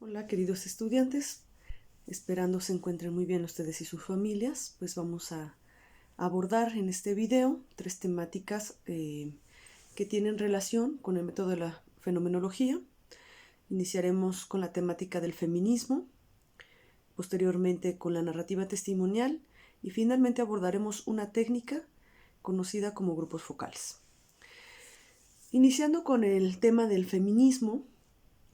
Hola queridos estudiantes, esperando se encuentren muy bien ustedes y sus familias, pues vamos a abordar en este video 3 temáticas que tienen relación con el método de la fenomenología. Iniciaremos con la temática del feminismo, posteriormente con la narrativa testimonial y finalmente abordaremos una técnica conocida como grupos focales. Iniciando con el tema del feminismo,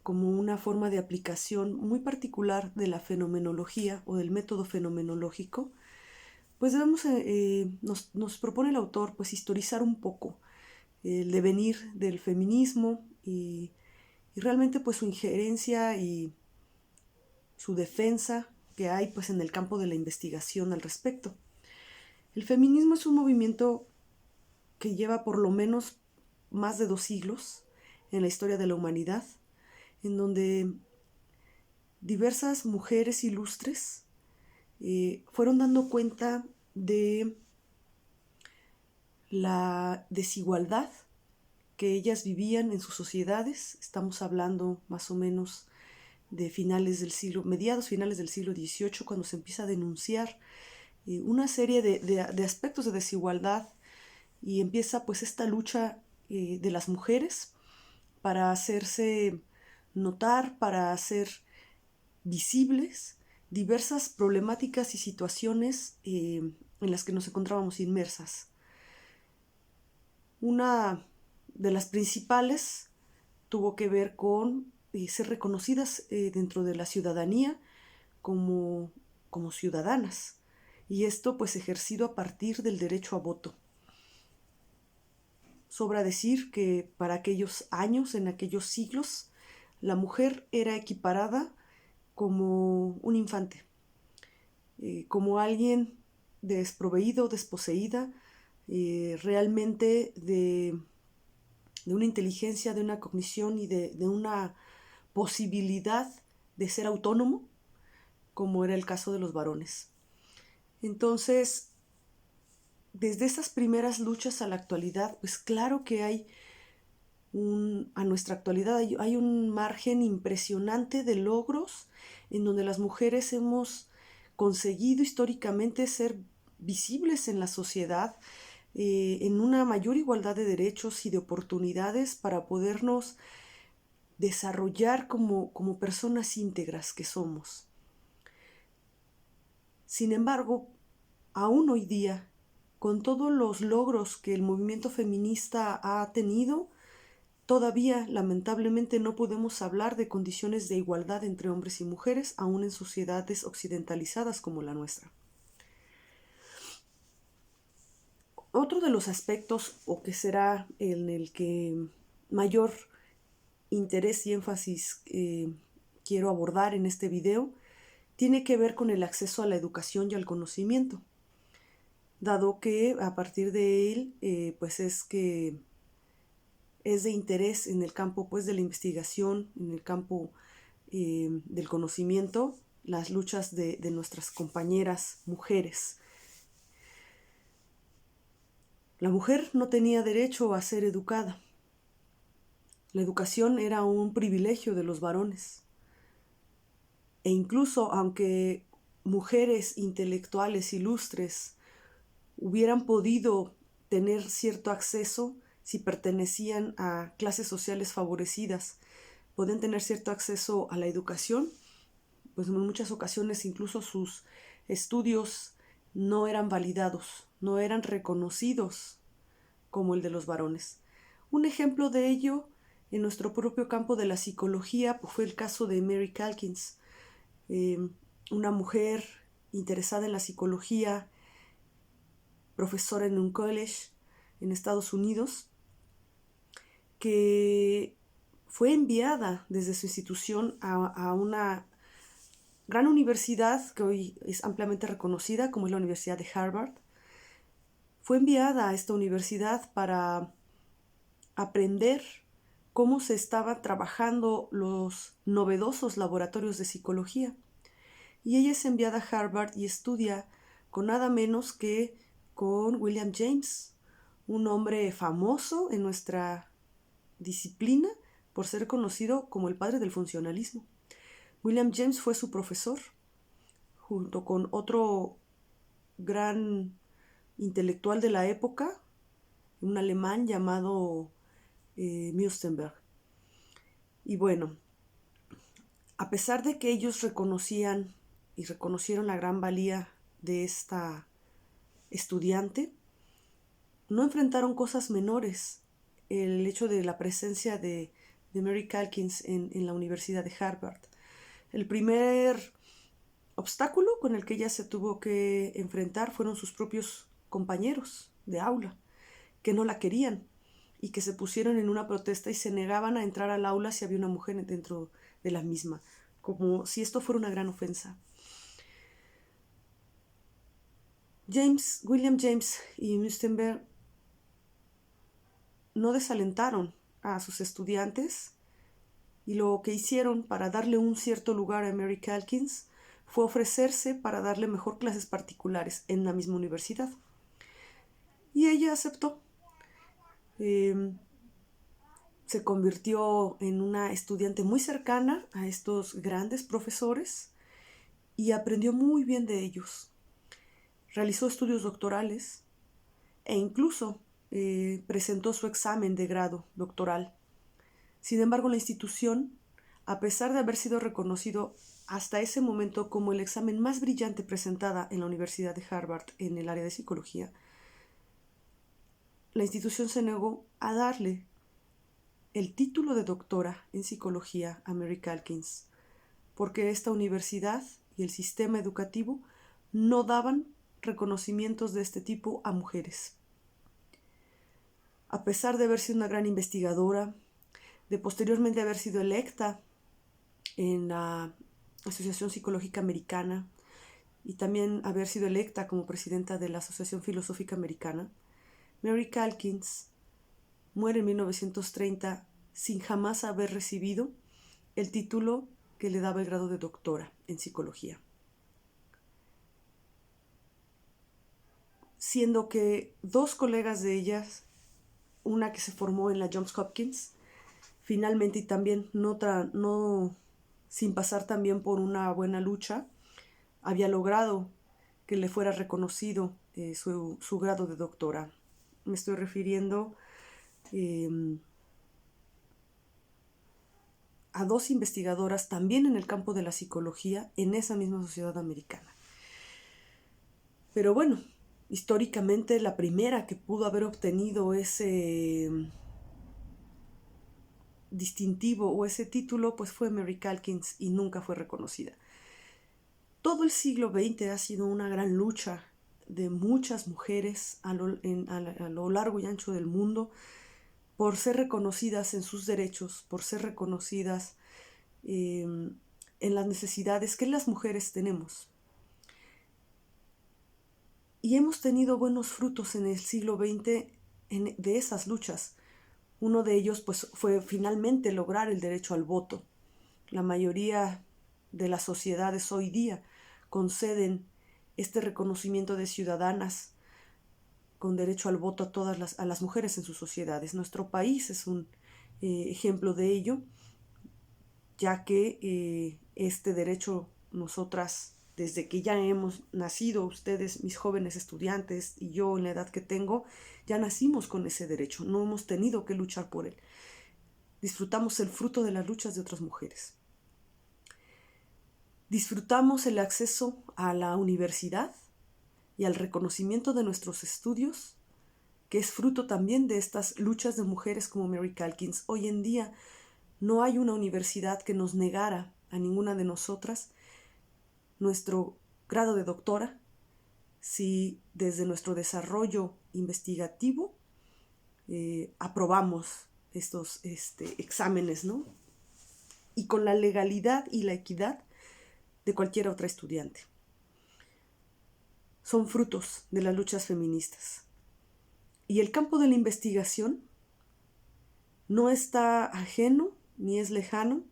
como una forma de aplicación muy particular de la fenomenología o del método fenomenológico, pues nos propone el autor pues historizar un poco el devenir del feminismo y realmente pues su injerencia y su defensa que hay pues en el campo de la investigación al respecto. El feminismo es un movimiento que lleva por lo menos más de 2 siglos en la historia de la humanidad, en donde diversas mujeres ilustres fueron dando cuenta de la desigualdad que ellas vivían en sus sociedades. Estamos hablando más o menos de mediados finales del siglo XVIII, cuando se empieza a denunciar una serie de aspectos de desigualdad y empieza pues esta lucha de las mujeres para hacerse notar, para hacer visibles diversas problemáticas y situaciones en las que nos encontrábamos inmersas. Una de las principales tuvo que ver con ser reconocidas dentro de la ciudadanía como ciudadanas, y esto pues ejercido a partir del derecho a voto. Sobra decir que para aquellos años, en aquellos siglos, la mujer era equiparada como un infante, como alguien desproveído, desposeída, realmente de una inteligencia, de una cognición y de una posibilidad de ser autónomo, como era el caso de los varones. Entonces, desde esas primeras luchas a la actualidad, pues claro que a nuestra actualidad hay un margen impresionante de logros en donde las mujeres hemos conseguido históricamente ser visibles en la sociedad, en una mayor igualdad de derechos y de oportunidades para podernos desarrollar como personas íntegras que somos. Sin embargo, aún hoy día, con todos los logros que el movimiento feminista ha tenido, todavía, lamentablemente, no podemos hablar de condiciones de igualdad entre hombres y mujeres, aún en sociedades occidentalizadas como la nuestra. Otro de los aspectos, o que será en el que mayor interés y énfasis quiero abordar en este video, tiene que ver con el acceso a la educación y al conocimiento, dado que a partir de él, pues es de interés en el campo pues de la investigación, en el campo del conocimiento, las luchas de nuestras compañeras mujeres. La mujer no tenía derecho a ser educada. La educación era un privilegio de los varones. E incluso aunque mujeres intelectuales ilustres hubieran podido tener cierto acceso si pertenecían a clases sociales favorecidas, podían tener cierto acceso a la educación, pues en muchas ocasiones incluso sus estudios no eran validados, no eran reconocidos como el de los varones. Un ejemplo de ello en nuestro propio campo de la psicología pues fue el caso de Mary Calkins, una mujer interesada en la psicología, profesora en un college en Estados Unidos, que fue enviada desde su institución a una gran universidad que hoy es ampliamente reconocida, como es la Universidad de Harvard. Fue enviada a esta universidad para aprender cómo se estaban trabajando los novedosos laboratorios de psicología. Y ella es enviada a Harvard y estudia con nada menos que con William James, un hombre famoso en nuestra disciplina por ser conocido como el padre del funcionalismo. William James fue su profesor, junto con otro gran intelectual de la época, un alemán llamado Müstenberg. Y bueno, a pesar de que ellos reconocían y reconocieron la gran valía de esta estudiante, no enfrentaron cosas menores. El hecho de la presencia de Mary Calkins en la Universidad de Harvard. El primer obstáculo con el que ella se tuvo que enfrentar fueron sus propios compañeros de aula, que no la querían y que se pusieron en una protesta y se negaban a entrar al aula si había una mujer dentro de la misma, como si esto fuera una gran ofensa. William James y Müstenberg no desalentaron a sus estudiantes y lo que hicieron para darle un cierto lugar a Mary Calkins fue ofrecerse para darle mejor clases particulares en la misma universidad. Y ella aceptó. Se convirtió en una estudiante muy cercana a estos grandes profesores y aprendió muy bien de ellos. Realizó estudios doctorales e incluso presentó su examen de grado doctoral. Sin embargo, la institución, a pesar de haber sido reconocido hasta ese momento como el examen más brillante presentada en la Universidad de Harvard en el área de psicología, la institución se negó a darle el título de doctora en psicología a Mary Calkins, porque esta universidad y el sistema educativo no daban reconocimientos de este tipo a mujeres. A pesar de haber sido una gran investigadora, de posteriormente haber sido electa en la Asociación Psicológica Americana y también haber sido electa como presidenta de la Asociación Filosófica Americana, Mary Calkins muere en 1930 sin jamás haber recibido el título que le daba el grado de doctora en psicología. Siendo que dos colegas de ellas, una que se formó en la Johns Hopkins, finalmente y también no sin pasar también por una buena lucha, había logrado que le fuera reconocido su grado de doctora. Me estoy refiriendo a dos investigadoras también en el campo de la psicología en esa misma sociedad americana. Pero bueno, históricamente la primera que pudo haber obtenido ese distintivo o ese título pues fue Mary Calkins y nunca fue reconocida. Todo el siglo XX ha sido una gran lucha de muchas mujeres a lo largo y ancho del mundo por ser reconocidas en sus derechos, por ser reconocidas en las necesidades que las mujeres tenemos. Y hemos tenido buenos frutos en el siglo XX de esas luchas. Uno de ellos pues, fue finalmente lograr el derecho al voto. La mayoría de las sociedades hoy día conceden este reconocimiento de ciudadanas con derecho al voto a las mujeres en sus sociedades. Nuestro país es un ejemplo de ello, ya que este derecho nosotras, desde que ya hemos nacido, ustedes, mis jóvenes estudiantes y yo en la edad que tengo, ya nacimos con ese derecho, no hemos tenido que luchar por él. Disfrutamos el fruto de las luchas de otras mujeres. Disfrutamos el acceso a la universidad y al reconocimiento de nuestros estudios, que es fruto también de estas luchas de mujeres como Mary Calkins. Hoy en día no hay una universidad que nos negara a ninguna de nosotras nuestro grado de doctora si desde nuestro desarrollo investigativo aprobamos estos exámenes, ¿no? Y con la legalidad y la equidad de cualquier otra estudiante. Son frutos de las luchas feministas. Y el campo de la investigación no está ajeno ni es lejano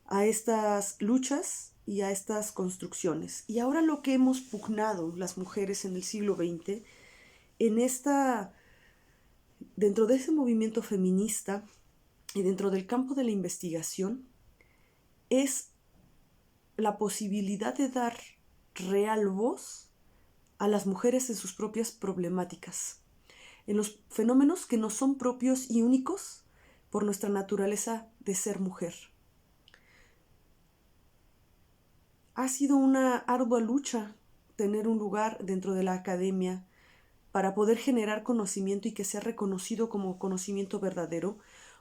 a estas luchas y a estas construcciones. Y ahora lo que hemos pugnado las mujeres en el siglo XX, dentro de ese movimiento feminista y dentro del campo de la investigación, es la posibilidad de dar real voz a las mujeres en sus propias problemáticas, en los fenómenos que nos son propios y únicos por nuestra naturaleza de ser mujer. Ha sido una ardua lucha tener un lugar dentro de la academia para poder generar conocimiento y que sea reconocido como conocimiento verdadero,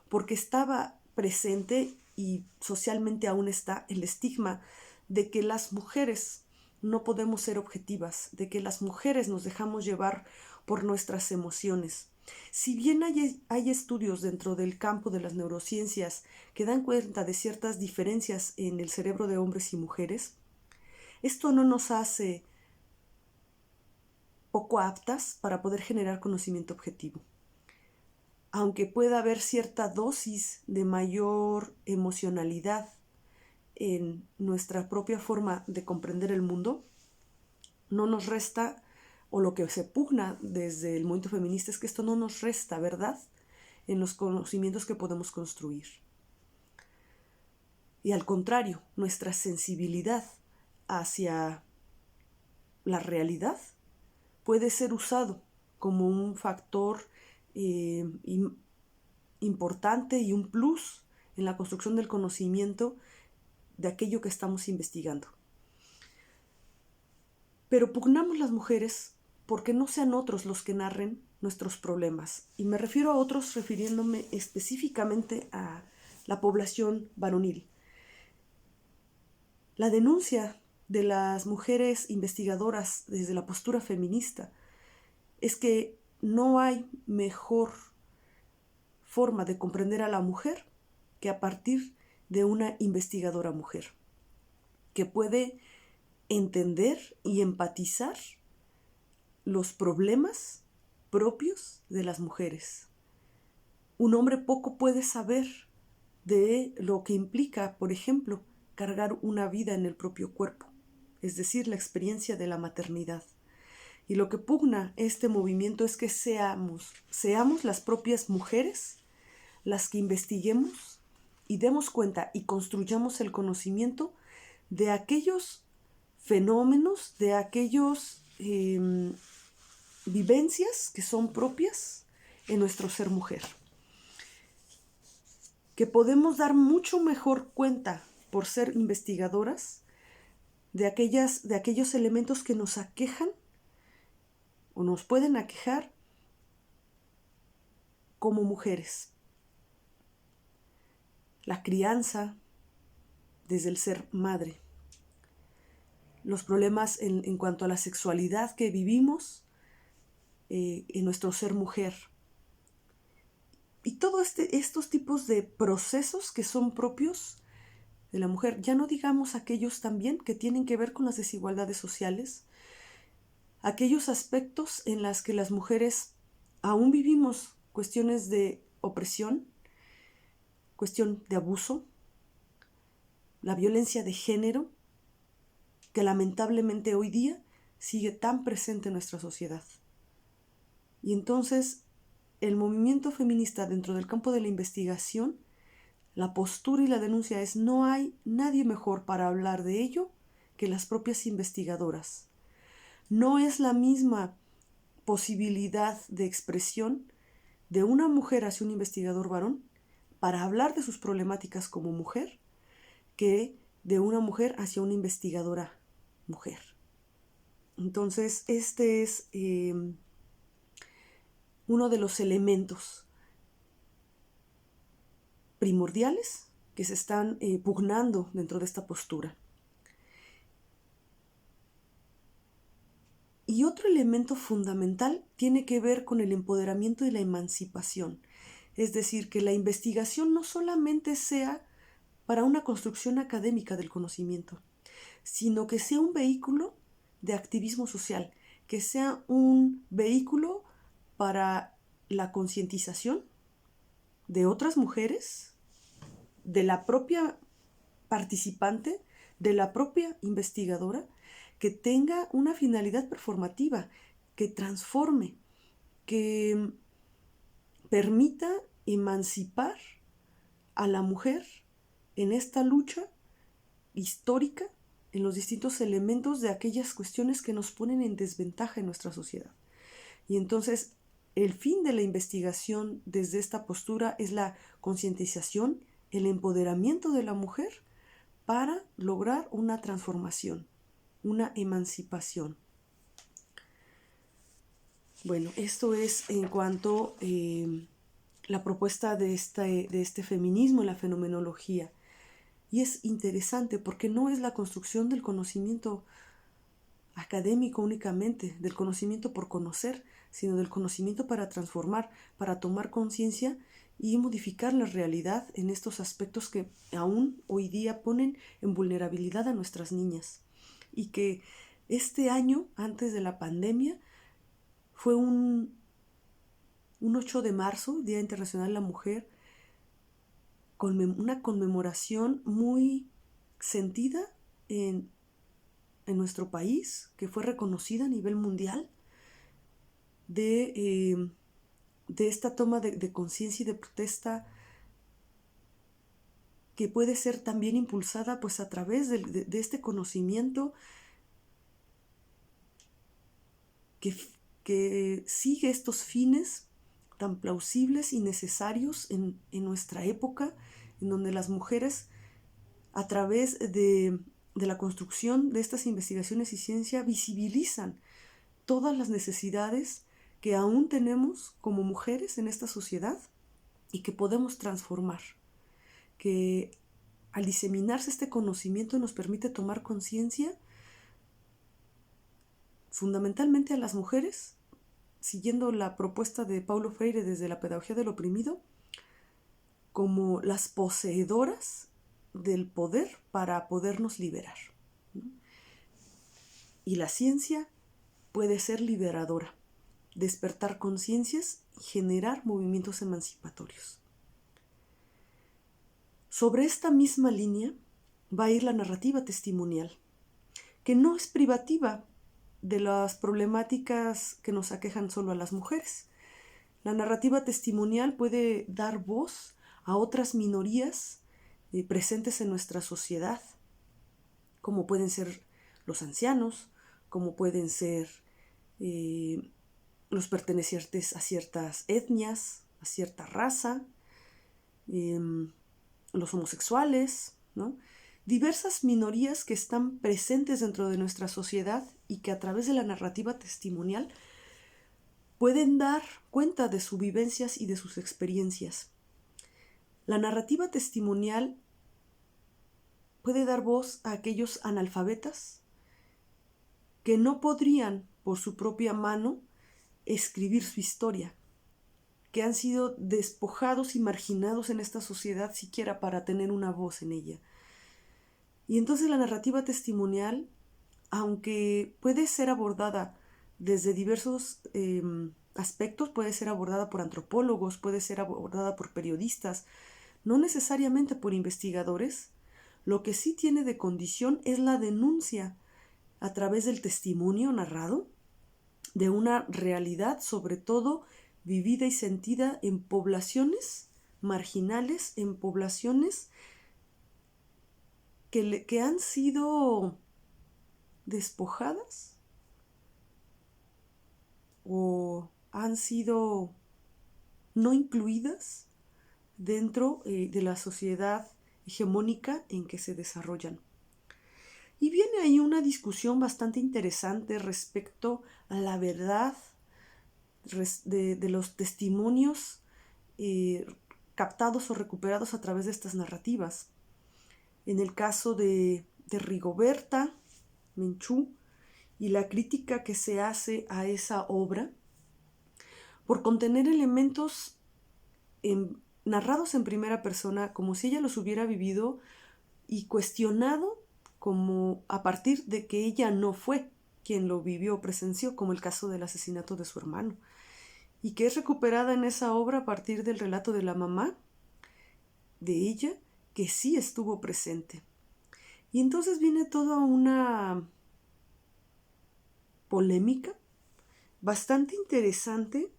porque estaba presente y socialmente aún está el estigma de que las mujeres no podemos ser objetivas, de que las mujeres nos dejamos llevar por nuestras emociones. Si bien hay estudios dentro del campo de las neurociencias que dan cuenta de ciertas diferencias en el cerebro de hombres y mujeres, esto no nos hace poco aptas para poder generar conocimiento objetivo. Aunque pueda haber cierta dosis de mayor emocionalidad en nuestra propia forma de comprender el mundo, no nos resta, o lo que se pugna desde el movimiento feminista es que esto no nos resta, ¿verdad?, en los conocimientos que podemos construir. Y al contrario, nuestra sensibilidad hacia la realidad puede ser usado como un factor importante y un plus en la construcción del conocimiento de aquello que estamos investigando. Pero pugnamos las mujeres porque no sean otros los que narren nuestros problemas. Y me refiero a otros refiriéndome específicamente a la población varonil. La denuncia de las mujeres investigadoras desde la postura feminista es que no hay mejor forma de comprender a la mujer que a partir de una investigadora mujer, que puede entender y empatizar los problemas propios de las mujeres. Un hombre poco puede saber de lo que implica, por ejemplo, cargar una vida en el propio cuerpo, es decir, la experiencia de la maternidad. Y lo que pugna este movimiento es que seamos las propias mujeres las que investiguemos y demos cuenta y construyamos el conocimiento de aquellos fenómenos, de aquellos vivencias que son propias en nuestro ser mujer. Que podemos dar mucho mejor cuenta por ser investigadoras de aquellos elementos que nos aquejan o nos pueden aquejar como mujeres. La crianza desde el ser madre. Los problemas en cuanto a la sexualidad que vivimos en nuestro ser mujer. Y todos estos tipos de procesos que son propios de la mujer, ya no digamos aquellos también que tienen que ver con las desigualdades sociales, aquellos aspectos en los que las mujeres aún vivimos cuestiones de opresión, cuestión de abuso, la violencia de género, que lamentablemente hoy día sigue tan presente en nuestra sociedad. Y entonces, el movimiento feminista dentro del campo de la investigación, la postura y la denuncia es: no hay nadie mejor para hablar de ello que las propias investigadoras. No es la misma posibilidad de expresión de una mujer hacia un investigador varón para hablar de sus problemáticas como mujer que de una mujer hacia una investigadora mujer. Entonces, este es uno de los elementos primordiales que se están pugnando dentro de esta postura. Y otro elemento fundamental tiene que ver con el empoderamiento y la emancipación. Es decir, que la investigación no solamente sea para una construcción académica del conocimiento, sino que sea un vehículo de activismo social, que sea un vehículo para la concientización de otras mujeres, de la propia participante, de la propia investigadora, que tenga una finalidad performativa, que transforme, que permita emancipar a la mujer en esta lucha histórica en los distintos elementos de aquellas cuestiones que nos ponen en desventaja en nuestra sociedad. Y entonces el fin de la investigación desde esta postura es la concientización, el empoderamiento de la mujer para lograr una transformación, una emancipación. Bueno, esto es en cuanto la propuesta de este feminismo en la fenomenología. Y es interesante porque no es la construcción del conocimiento académico únicamente, del conocimiento por conocer, sino del conocimiento para transformar, para tomar conciencia y modificar la realidad en estos aspectos que aún hoy día ponen en vulnerabilidad a nuestras niñas. Y que este año, antes de la pandemia, fue un 8 de marzo, Día Internacional de la Mujer, una conmemoración muy sentida en nuestro país, que fue reconocida a nivel mundial, de esta toma de conciencia y de protesta que puede ser también impulsada pues a través de este conocimiento que sigue estos fines tan plausibles y necesarios en nuestra época, en donde las mujeres, a través de la construcción de estas investigaciones y ciencia, visibilizan todas las necesidades que aún tenemos como mujeres en esta sociedad y que podemos transformar, que al diseminarse este conocimiento nos permite tomar conciencia fundamentalmente a las mujeres, siguiendo la propuesta de Paulo Freire desde la pedagogía del oprimido, como las poseedoras del poder para podernos liberar. Y la ciencia puede ser liberadora, despertar conciencias y generar movimientos emancipatorios. Sobre esta misma línea va a ir la narrativa testimonial, que no es privativa de las problemáticas que nos aquejan solo a las mujeres. La narrativa testimonial puede dar voz a otras minorías presentes en nuestra sociedad, como pueden ser los ancianos, como pueden ser los pertenecientes a ciertas etnias, a cierta raza, los homosexuales, ¿no? Diversas minorías que están presentes dentro de nuestra sociedad y que a través de la narrativa testimonial pueden dar cuenta de sus vivencias y de sus experiencias. La narrativa testimonial puede dar voz a aquellos analfabetas que no podrían por su propia mano escribir su historia, que han sido despojados y marginados en esta sociedad siquiera para tener una voz en ella. Y entonces la narrativa testimonial, aunque puede ser abordada desde diversos aspectos, puede ser abordada por antropólogos, puede ser abordada por periodistas, no necesariamente por investigadores, lo que sí tiene de condición es la denuncia a través del testimonio narrado de una realidad, sobre todo vivida y sentida en poblaciones marginales, en poblaciones que han sido despojadas o han sido no incluidas dentro de la sociedad hegemónica en que se desarrollan. Y viene ahí una discusión bastante interesante respecto a la verdad de los testimonios captados o recuperados a través de estas narrativas. En el caso de Rigoberta Menchú y la crítica que se hace a esa obra por contener elementos narrados en primera persona como si ella los hubiera vivido y cuestionado como a partir de que ella no fue quien lo vivió o presenció, como el caso del asesinato de su hermano, y que es recuperada en esa obra a partir del relato de la mamá de ella, que sí estuvo presente. Y entonces viene toda una polémica bastante interesante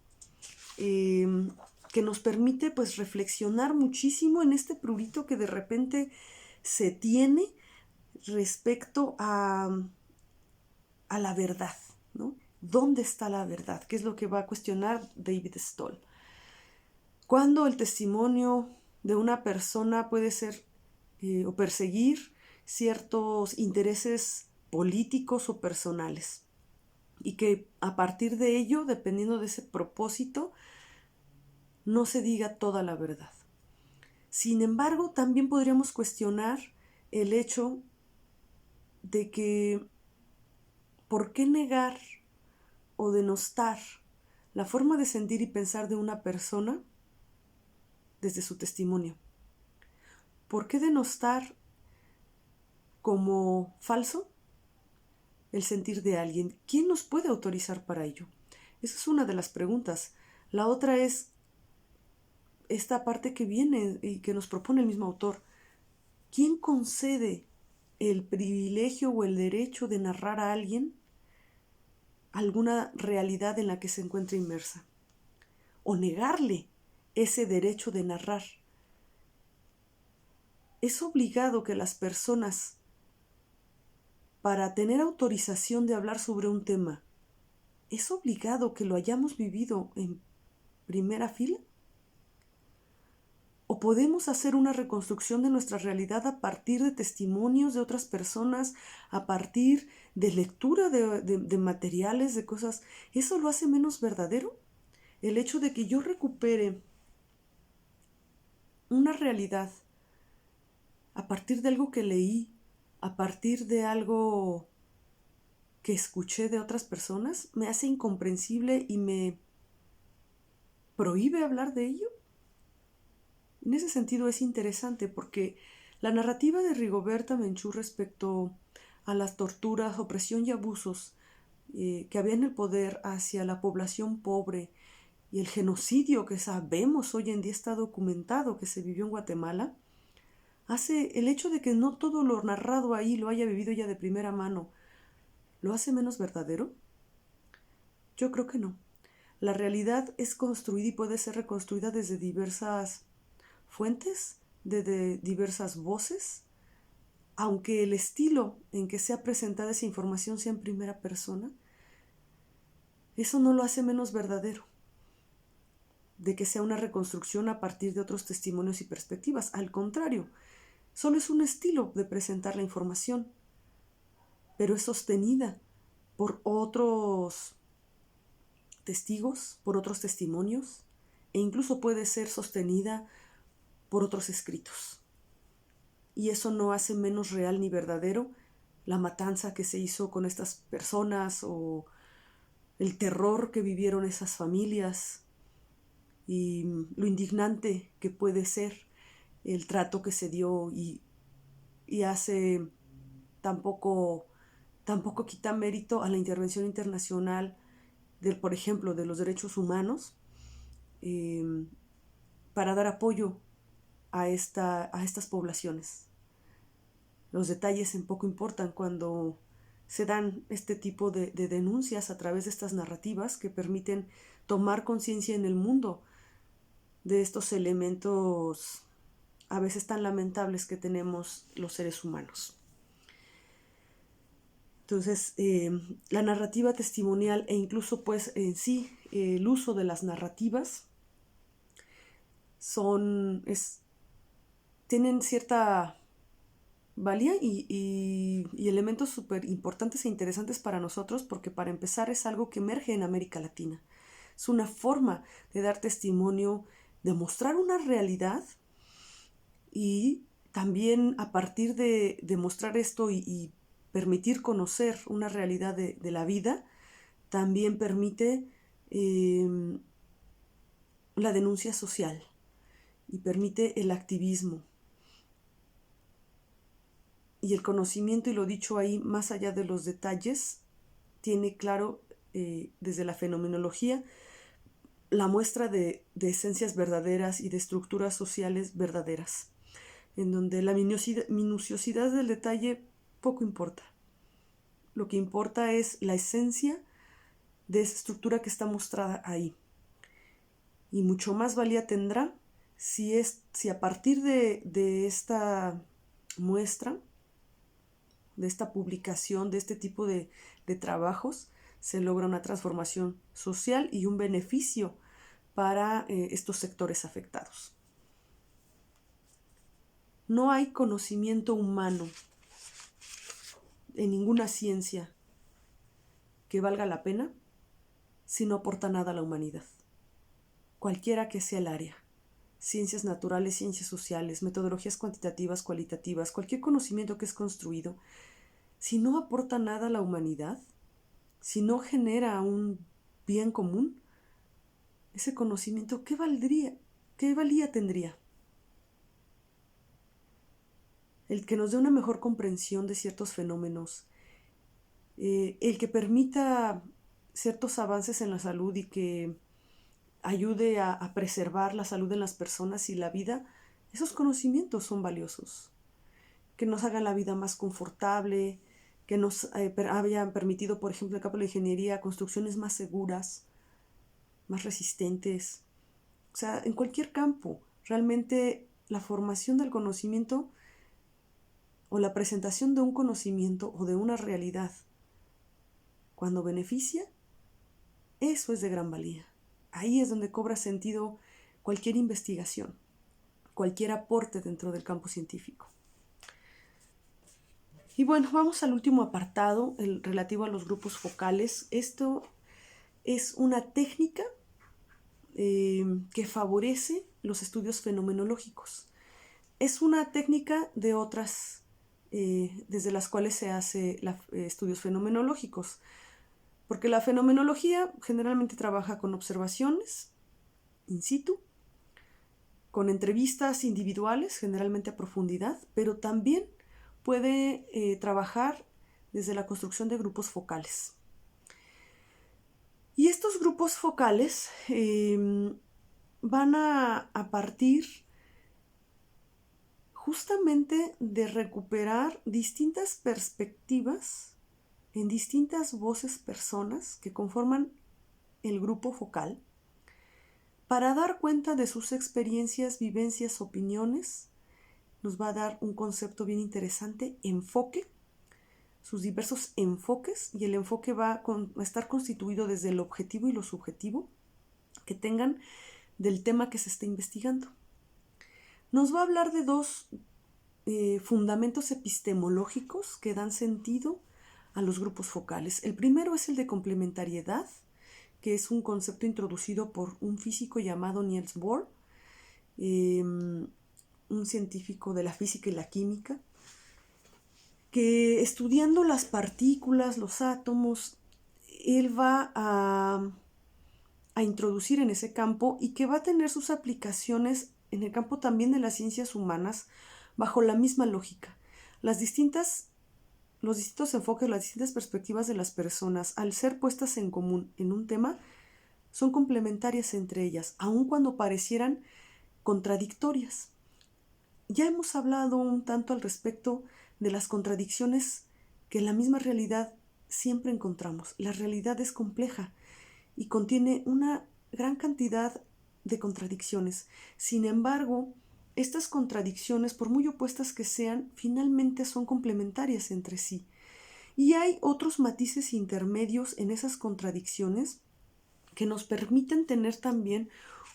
que nos permite pues reflexionar muchísimo en este prurito que de repente se tiene respecto a la verdad, ¿no? ¿Dónde está la verdad? ¿Qué es lo que va a cuestionar David Stoll? ¿Cuándo el testimonio de una persona puede ser o perseguir ciertos intereses políticos o personales? Y que a partir de ello, dependiendo de ese propósito, no se diga toda la verdad. Sin embargo, también podríamos cuestionar el hecho de que ¿por qué negar o denostar la forma de sentir y pensar de una persona desde su testimonio? ¿Por qué denostar como falso el sentir de alguien? ¿Quién nos puede autorizar para ello? Esa es una de las preguntas. La otra es esta parte que viene y que nos propone el mismo autor. ¿Quién concede el privilegio o el derecho de narrar a alguien alguna realidad en la que se encuentra inmersa? O negarle ese derecho de narrar. Es obligado que las personas, para tener autorización de hablar sobre un tema, es obligado que lo hayamos vivido en primera fila. ¿O podemos hacer una reconstrucción de nuestra realidad a partir de testimonios de otras personas, a partir de lectura de materiales, de cosas? ¿Eso lo hace menos verdadero? El hecho de que yo recupere una realidad a partir de algo que leí, a partir de algo que escuché de otras personas, me hace incomprensible y me prohíbe hablar de ello. En ese sentido es interesante porque la narrativa de Rigoberta Menchú respecto a las torturas, opresión y abusos que había en el poder hacia la población pobre y el genocidio que sabemos hoy en día está documentado que se vivió en Guatemala, hace el hecho de que no todo lo narrado ahí lo haya vivido ella de primera mano, ¿lo hace menos verdadero? Yo creo que no. La realidad es construida y puede ser reconstruida desde diversas fuentes, desde diversas voces, aunque el estilo en que sea presentada esa información sea en primera persona, eso no lo hace menos verdadero, de que sea una reconstrucción a partir de otros testimonios y perspectivas. Al contrario, solo es un estilo de presentar la información, pero es sostenida por otros testigos, por otros testimonios, e incluso puede ser sostenida por otros escritos. Y eso no hace menos real ni verdadero la matanza que se hizo con estas personas o el terror que vivieron esas familias y lo indignante que puede ser el trato que se dio y hace tampoco quita mérito a la intervención internacional por ejemplo, de los derechos humanos para dar apoyo a estas poblaciones. Los detalles en poco importan cuando se dan este tipo de denuncias a través de estas narrativas que permiten tomar conciencia en el mundo de estos elementos a veces tan lamentables que tenemos los seres humanos. Entonces, la narrativa testimonial e incluso pues en sí el uso de las narrativas tienen cierta valía y elementos súper importantes e interesantes para nosotros porque para empezar es algo que emerge en América Latina. Es una forma de dar testimonio, de mostrar una realidad y también a partir de mostrar esto y permitir conocer una realidad de la vida, también permite la denuncia social y permite el activismo. Y el conocimiento, y lo dicho ahí, más allá de los detalles, tiene claro desde la fenomenología la muestra de esencias verdaderas y de estructuras sociales verdaderas, en donde la minuciosidad del detalle poco importa. Lo que importa es la esencia de esa estructura que está mostrada ahí. Y mucho más valía tendrá si a partir de esta muestra de esta publicación, de este tipo de trabajos, se logra una transformación social y un beneficio para estos sectores afectados. No hay conocimiento humano en ninguna ciencia que valga la pena si no aporta nada a la humanidad, cualquiera que sea el área. Ciencias naturales, ciencias sociales, metodologías cuantitativas, cualitativas, cualquier conocimiento que es construido, si no aporta nada a la humanidad, si no genera un bien común, ese conocimiento, ¿qué valía tendría? El que nos dé una mejor comprensión de ciertos fenómenos, el que permita ciertos avances en la salud y que ayude a preservar la salud en las personas y la vida, esos conocimientos son valiosos. Que nos hagan la vida más confortable, que nos hayan permitido, por ejemplo, en el campo de la ingeniería, construcciones más seguras, más resistentes. O sea, en cualquier campo, realmente la formación del conocimiento o la presentación de un conocimiento o de una realidad, cuando beneficia, eso es de gran valía. Ahí es donde cobra sentido cualquier investigación, cualquier aporte dentro del campo científico. Y bueno, vamos al último apartado, el relativo a los grupos focales. Esto es una técnica que favorece los estudios fenomenológicos. Es una técnica de otras, desde las cuales se hace estudios fenomenológicos, porque la fenomenología generalmente trabaja con observaciones in situ, con entrevistas individuales, generalmente a profundidad, pero también puede trabajar desde la construcción de grupos focales. Y estos grupos focales van a partir justamente de recuperar distintas perspectivas en distintas voces personas que conforman el grupo focal para dar cuenta de sus experiencias, vivencias, opiniones. Nos va a dar un concepto bien interesante, enfoque, sus diversos enfoques, y el enfoque va a estar constituido desde el objetivo y lo subjetivo que tengan del tema que se está investigando. Nos va a hablar de dos fundamentos epistemológicos que dan sentido a los grupos focales. El primero es el de complementariedad, que es un concepto introducido por un físico llamado Niels Bohr, un científico de la física y la química, que estudiando las partículas, los átomos, él va a introducir en ese campo y que va a tener sus aplicaciones en el campo también de las ciencias humanas bajo la misma lógica. Los distintos enfoques, las distintas perspectivas de las personas, al ser puestas en común en un tema, son complementarias entre ellas, aun cuando parecieran contradictorias. Ya hemos hablado un tanto al respecto de las contradicciones que en la misma realidad siempre encontramos. La realidad es compleja y contiene una gran cantidad de contradicciones. Sin embargo, estas contradicciones, por muy opuestas que sean, finalmente son complementarias entre sí. Y hay otros matices intermedios en esas contradicciones que nos permiten tener también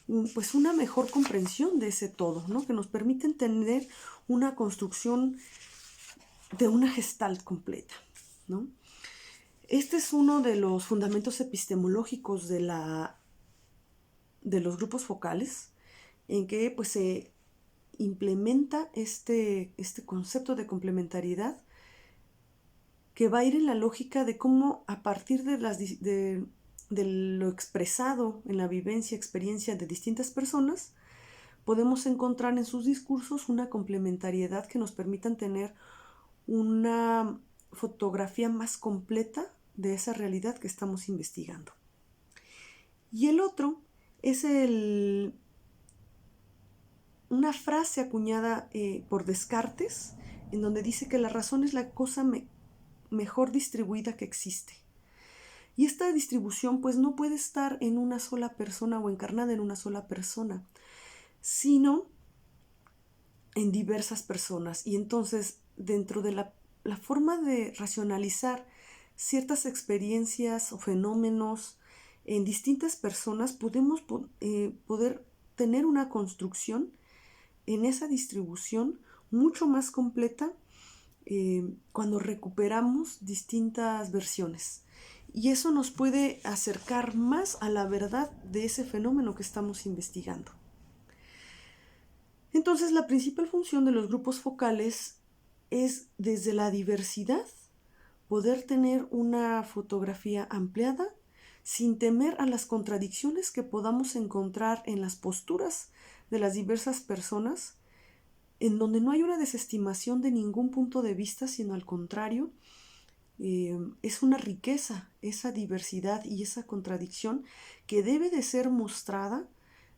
una mejor comprensión de ese todo, ¿no? Que nos permiten tener una construcción de una gestalt completa, ¿no? Este es uno de los fundamentos epistemológicos de los grupos focales, en que pues se implementa este concepto de complementariedad que va a ir en la lógica de cómo a partir de lo expresado en la vivencia, experiencia de distintas personas, podemos encontrar en sus discursos una complementariedad que nos permitan tener una fotografía más completa de esa realidad que estamos investigando. Y el otro es una frase acuñada por Descartes, en donde dice que la razón es la cosa mejor distribuida que existe. Y esta distribución pues no puede estar en una sola persona o encarnada en una sola persona, sino en diversas personas. Y entonces dentro de la la forma de racionalizar ciertas experiencias o fenómenos en distintas personas, podemos poder tener una construcción en esa distribución mucho más completa cuando recuperamos distintas versiones. Y eso nos puede acercar más a la verdad de ese fenómeno que estamos investigando. Entonces, la principal función de los grupos focales es, desde la diversidad, poder tener una fotografía ampliada sin temer a las contradicciones que podamos encontrar en las posturas de las diversas personas, en donde no hay una desestimación de ningún punto de vista, sino al contrario, es una riqueza esa diversidad y esa contradicción que debe de ser mostrada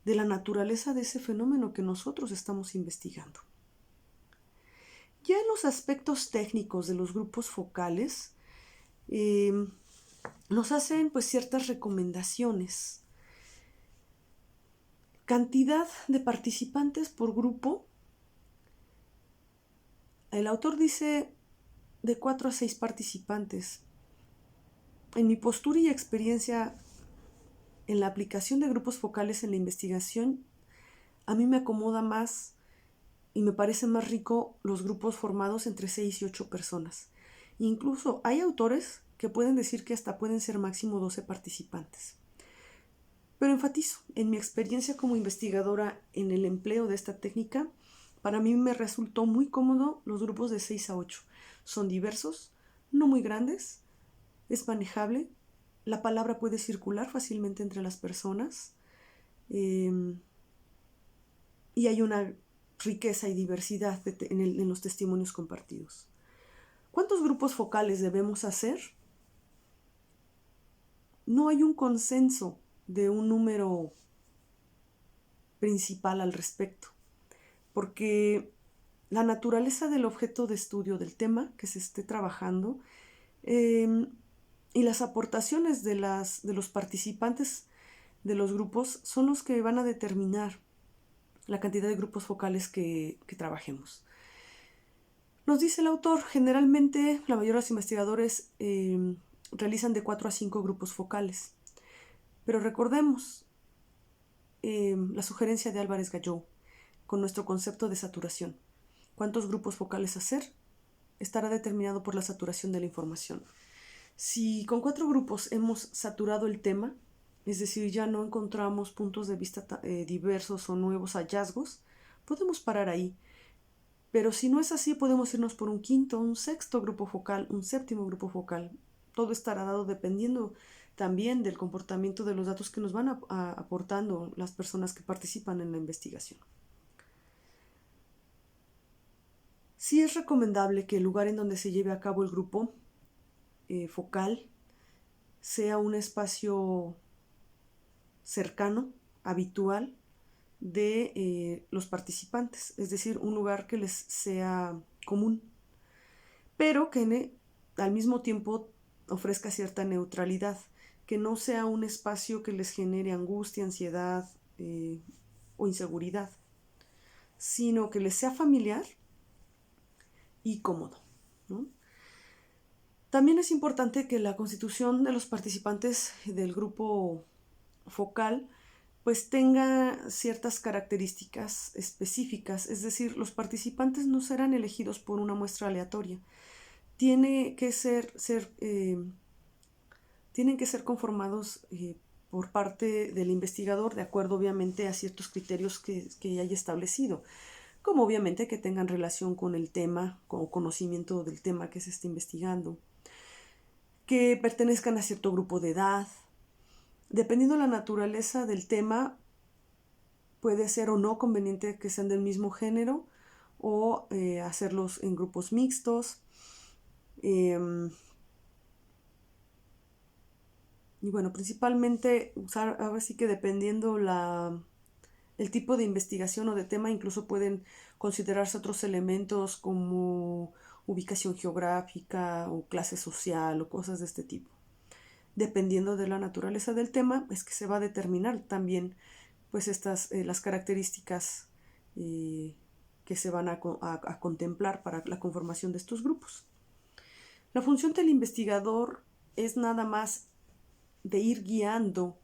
de la naturaleza de ese fenómeno que nosotros estamos investigando. Ya en los aspectos técnicos de los grupos focales, nos hacen pues ciertas recomendaciones. Cantidad de participantes por grupo. El autor dice de 4 a 6 participantes. En mi postura y experiencia en la aplicación de grupos focales en la investigación, a mí me acomoda más y me parece más rico los grupos formados entre 6 y 8 personas. Incluso hay autores que pueden decir que hasta pueden ser máximo 12 participantes. Pero enfatizo, en mi experiencia como investigadora en el empleo de esta técnica, para mí me resultó muy cómodo los grupos de 6 a 8. Son diversos, no muy grandes, es manejable, la palabra puede circular fácilmente entre las personas y hay una riqueza y diversidad en los testimonios compartidos. ¿Cuántos grupos focales debemos hacer? No hay un consenso de un número principal al respecto, porque la naturaleza del objeto de estudio del tema que se esté trabajando y las aportaciones de los participantes de los grupos son los que van a determinar la cantidad de grupos focales que trabajemos. Nos dice el autor, generalmente la mayoría de los investigadores realizan de 4 a 5 grupos focales, pero recordemos la sugerencia de Álvarez Galló con nuestro concepto de saturación. ¿Cuántos grupos focales hacer? Estará determinado por la saturación de la información. Si con 4 grupos hemos saturado el tema, es decir, ya no encontramos puntos de vista diversos o nuevos hallazgos, podemos parar ahí. Pero si no es así, podemos irnos por un quinto, un sexto grupo focal, un séptimo grupo focal. Todo estará dado dependiendo también del comportamiento de los datos que nos van aportando las personas que participan en la investigación. Sí es recomendable que el lugar en donde se lleve a cabo el grupo focal sea un espacio cercano, habitual de los participantes, es decir, un lugar que les sea común, pero que al mismo tiempo ofrezca cierta neutralidad, que no sea un espacio que les genere angustia, ansiedad o inseguridad, sino que les sea familiar y cómodo, ¿no? También es importante que la constitución de los participantes del grupo focal pues tenga ciertas características específicas, es decir, los participantes no serán elegidos por una muestra aleatoria. Tienen que ser conformados por parte del investigador, de acuerdo obviamente a ciertos criterios que haya establecido, como obviamente que tengan relación con el tema, con conocimiento del tema que se está investigando, que pertenezcan a cierto grupo de edad. Dependiendo de la naturaleza del tema, puede ser o no conveniente que sean del mismo género o hacerlos en grupos mixtos. Y bueno, principalmente usar, ahora sí que dependiendo el tipo de investigación o de tema, incluso pueden considerarse otros elementos como ubicación geográfica o clase social o cosas de este tipo. Dependiendo de la naturaleza del tema, es que se va a determinar también pues las características que se van a contemplar para la conformación de estos grupos. La función del investigador es nada más de ir guiando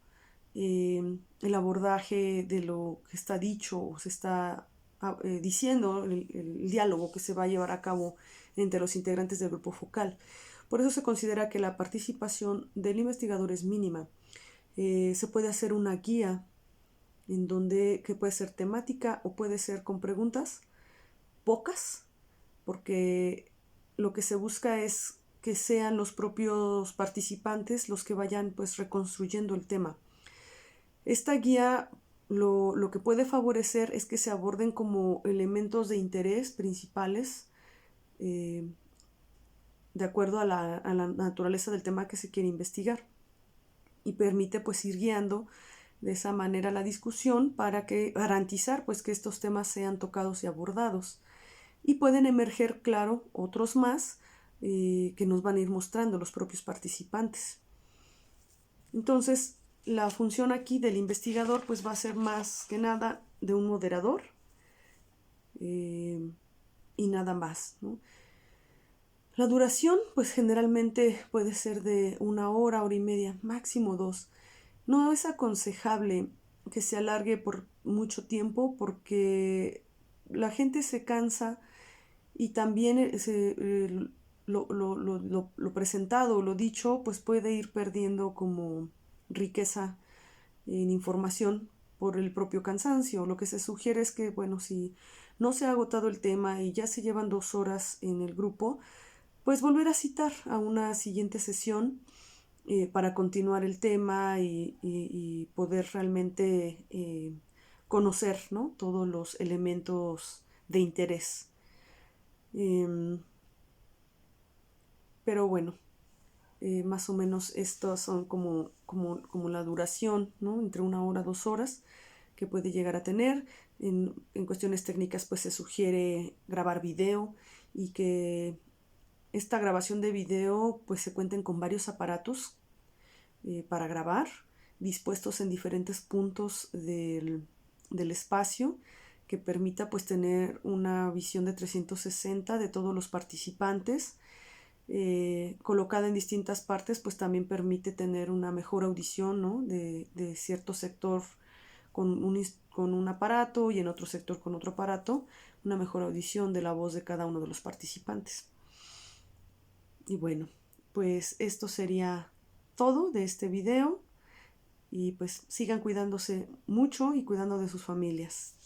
el abordaje de lo que está dicho o se está diciendo, el diálogo que se va a llevar a cabo entre los integrantes del grupo focal. Por eso se considera que la participación del investigador es mínima. Se puede hacer una guía en donde que puede ser temática o puede ser con preguntas, pocas, porque lo que se busca es que sean los propios participantes los que vayan pues reconstruyendo el tema. Esta guía lo que puede favorecer es que se aborden como elementos de interés principales de acuerdo a la naturaleza del tema que se quiere investigar y permite pues ir guiando de esa manera la discusión para que garantizar pues que estos temas sean tocados y abordados y pueden emerger claro otros más que nos van a ir mostrando los propios participantes. Entonces la función aquí del investigador pues va a ser más que nada de un moderador y nada más, ¿no? La duración pues generalmente puede ser de 1 hora, hora y media, máximo 2. No es aconsejable que se alargue por mucho tiempo porque la gente se cansa y también lo presentado, lo dicho, pues puede ir perdiendo como riqueza en información por el propio cansancio. Lo que se sugiere es que, bueno, si no se ha agotado el tema y ya se llevan 2 horas en el grupo, pues volver a citar a una siguiente sesión para continuar el tema y poder realmente conocer, ¿no?, todos los elementos de interés. Pero bueno, más o menos estos son como la duración, ¿no?, entre 1 hora, 2 horas que puede llegar a tener. En cuestiones técnicas pues se sugiere grabar video y que esta grabación de video pues se cuenten con varios aparatos para grabar dispuestos en diferentes puntos del espacio que permita pues tener una visión de 360 de todos los participantes. Colocada en distintas partes pues también permite tener una mejor audición, ¿no?, de cierto sector con un aparato y en otro sector con otro aparato, una mejor audición de la voz de cada uno de los participantes. Y bueno, pues esto sería todo de este video y pues sigan cuidándose mucho y cuidando de sus familias.